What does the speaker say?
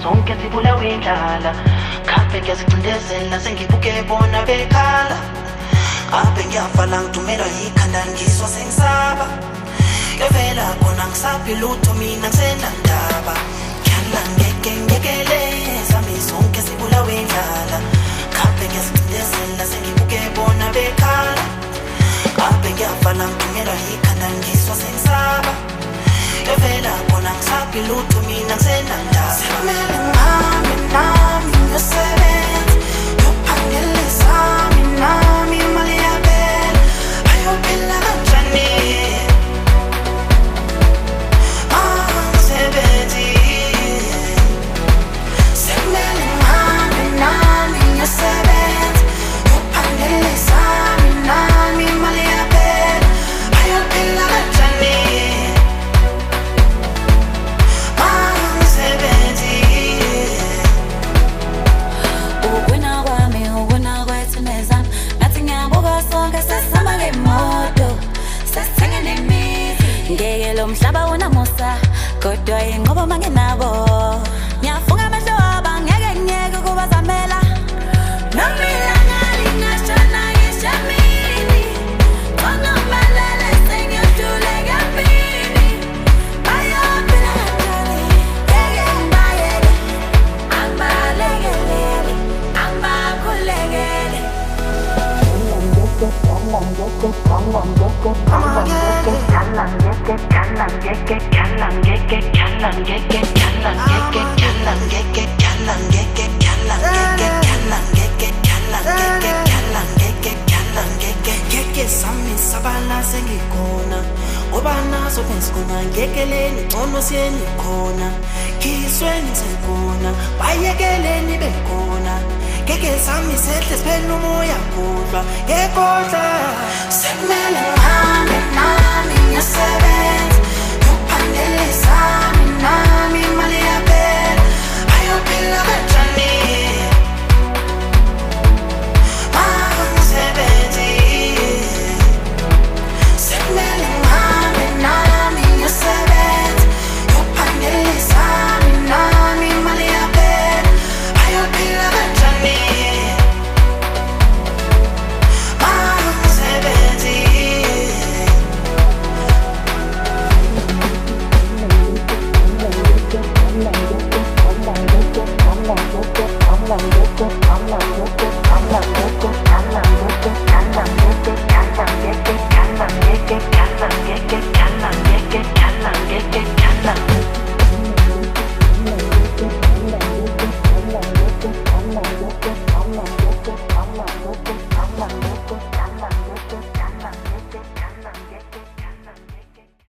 Sonke sibulawe indlala khabe ngiyazicindezela sengibuke bona bekhala abe ngiyavala ngidumelwa yikhanda ngiswa sengisaba ngevela khona ngisaphi lutho mina ngisenandaba khala ngekeleza sonke sibulawe indlala khabe ngiyazicindezela sengibuke bona bekhala abe ngiyavala ngidumelwa yikhanda ngiswa sengisaba ngevela khona ngisaphi lutho mina ngisenandaba sekumele ngihambe nami ngiyosebenza ngiyophangela sami nami imali yaphela ayophela kanjani angisebenzi sekumele ngihambe nami ngiyosebenza ngiyophangela sami nami imali yaphela ayophela kanjani Ngeke mhlaba unamusa kodwa inqobo mangenabo ngiyafunga amehlo abangeke ngeke kubazamela nomila ngali ngashana ngishamini ngonomalele sengiyodlule kampini bayaphela kanjani ngeke ngibayele angibalekelele angibakhulekele sami sabala sengikhona ngoba naso besikhona ngekeleni ngcono siyeni khona khisweni ngisekhona bayekeleni bekhona ngeke sami sehle siphela umoya kudlwa ngekodla sekumele ngihambe nami ngiyosebenza ngiyophandela sami